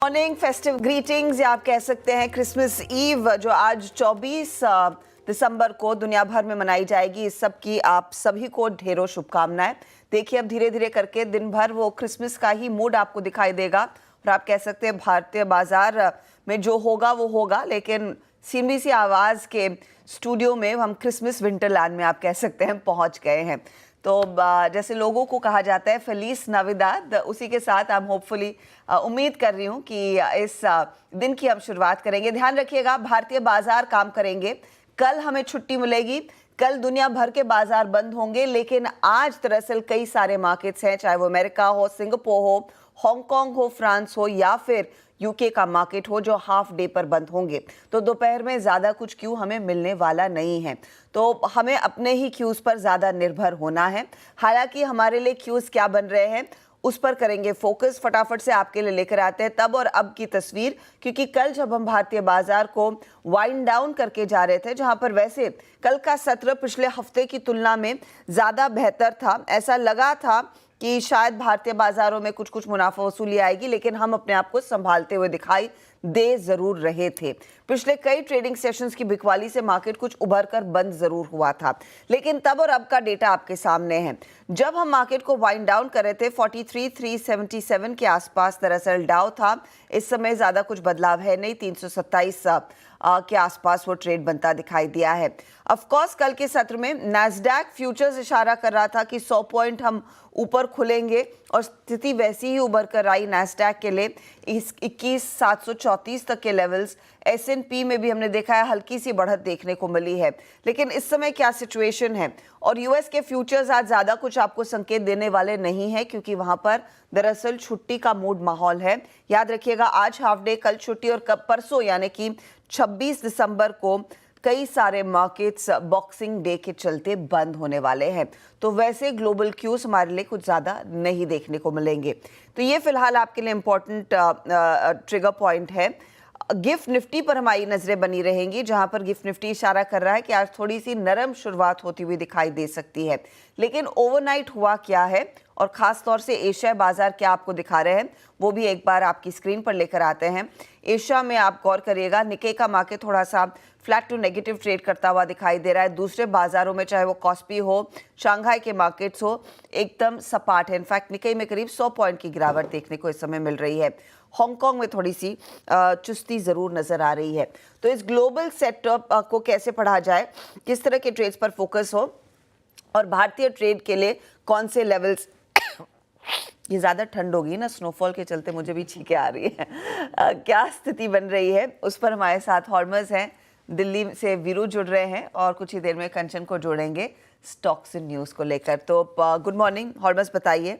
Morning festive greetings या आप कह सकते हैं क्रिसमस ईव जो आज 24 दिसंबर को दुनिया भर में मनाई जाएगी। इस सब की आप सभी को ढेरों शुभकामनाएं। देखिए अब धीरे धीरे करके दिन भर वो क्रिसमस का ही मूड आपको दिखाई देगा और आप कह सकते हैं भारतीय बाजार में जो होगा वो होगा। लेकिन CNBC आवाज़ के स्टूडियो में हम क्रिसमस विंटरलैंड में आप कह सकते हैं पहुंच गए हैं। तो जैसे लोगों को कहा जाता है फेलिस नाविदाद, उसी के साथ हम होपफुली उम्मीद कर रही हूँ कि इस दिन की हम शुरुआत करेंगे। ध्यान रखिएगा भारतीय बाजार काम करेंगे, कल हमें छुट्टी मिलेगी, कल दुनिया भर के बाजार बंद होंगे। लेकिन आज दरअसल कई सारे मार्केट्स हैं, चाहे वो अमेरिका हो, सिंगापुर हो, हांगकांग हो, फ्रांस हो या फिर यूके का मार्केट हो, जो हाफ डे पर बंद होंगे। तो दोपहर में ज़्यादा कुछ क्यू हमें मिलने वाला नहीं है, तो हमें अपने ही क्यूज़ पर ज़्यादा निर्भर होना है। हालांकि हमारे लिए क्यूज़ क्या बन रहे हैं उस पर करेंगे फोकस। फटाफट से आपके लिए लेकर आते हैं तब और अब की तस्वीर, क्योंकि कल जब हम भारतीय बाजार को वाइंड डाउन करके जा रहे थे, जहां पर वैसे कल का सत्र पिछले हफ्ते की तुलना में ज़्यादा बेहतर था, ऐसा लगा था कि शायद भारतीय बाजारों में कुछ कुछ मुनाफा वसूली आएगी, लेकिन हम अपने आप को संभालते हुए दिखाई दे जरूर रहे थे। पिछले कई ट्रेडिंग सेशंस की बिकवाली से मार्केट कुछ उभर कर बंद जरूर हुआ था, लेकिन तब और अब का डेटा आपके सामने है। जब हम मार्केट को वाइंड डाउन कर रहे थे 43,377 के आसपास दरअसल डाउ था। इस समय ज्यादा कुछ बदलाव है नहीं, 327 के आसपास वो ट्रेड बनता दिखाई दिया है। ऑफ कोर्स कल के सत्र में नैस्डैक फ्यूचर्स इशारा कर रहा था कि 100 पॉइंट हम ऊपर खुलेंगे और स्थिति वैसी ही उभर कर आई नैस्डैक के लिए। 21,734 तक के लेवल्स। S&P में भी हमने देखा है हल्की सी बढ़त देखने को मिली है। लेकिन इस समय क्या सिचुएशन है, और यूएस के फ्यूचर्स आज ज्यादा कुछ आपको संकेत देने वाले नहीं है, क्योंकि वहां पर दरअसल छुट्टी का मूड माहौल है। याद रखिएगा आज हाफ डे, कल छुट्टी और कब परसों यानी कि 26 दिसंबर को कई सारे मार्केट्स बॉक्सिंग डे के चलते बंद होने वाले हैं। तो वैसे ग्लोबल क्यूज हमारे लिए कुछ ज़्यादा नहीं देखने को मिलेंगे। तो ये फिलहाल आपके लिए इम्पोर्टेंट ट्रिगर पॉइंट है। गिफ्ट निफ्टी पर हमारी नजरें बनी रहेंगी, जहां पर गिफ्ट निफ्टी इशारा कर रहा है कि आज थोड़ी सी नरम शुरुआत होती हुई दिखाई दे सकती है। लेकिन ओवरनाइट हुआ क्या है और खास तौर से एशिया बाजार क्या आपको दिखा रहे हैं, वो भी एक बार आपकी स्क्रीन पर लेकर आते हैं। एशिया में आप गौर करिएगा, निक्के का मार्केट थोड़ा सा फ्लैट टू नेगेटिव ट्रेड करता हुआ दिखाई दे रहा है। दूसरे बाजारों में चाहे वो कॉस्पी हो, शंघाई के मार्केट्स हो, एकदम सपाट है। इनफैक्ट निक्के में करीब 100 पॉइंट की गिरावट देखने को इस समय मिल रही है। हांगकांग में थोड़ी सी चुस्ती जरूर नजर आ रही है। तो इस ग्लोबल सेटअप को कैसे पढ़ा जाए, किस तरह के ट्रेड्स पर फोकस हो और भारतीय ट्रेड के लिए कौन से लेवल्स ये ज़्यादा ठंड होगी ना, स्नोफॉल के चलते मुझे भी छींकें आ रही है। क्या स्थिति बन रही है उस पर हमारे साथ हॉर्मस हैं, दिल्ली से वीरू जुड़ रहे हैं और कुछ ही देर में कंचन को जोड़ेंगे स्टॉक्स न्यूज़ को लेकर। तो गुड मॉर्निंग हॉर्मस, बताइए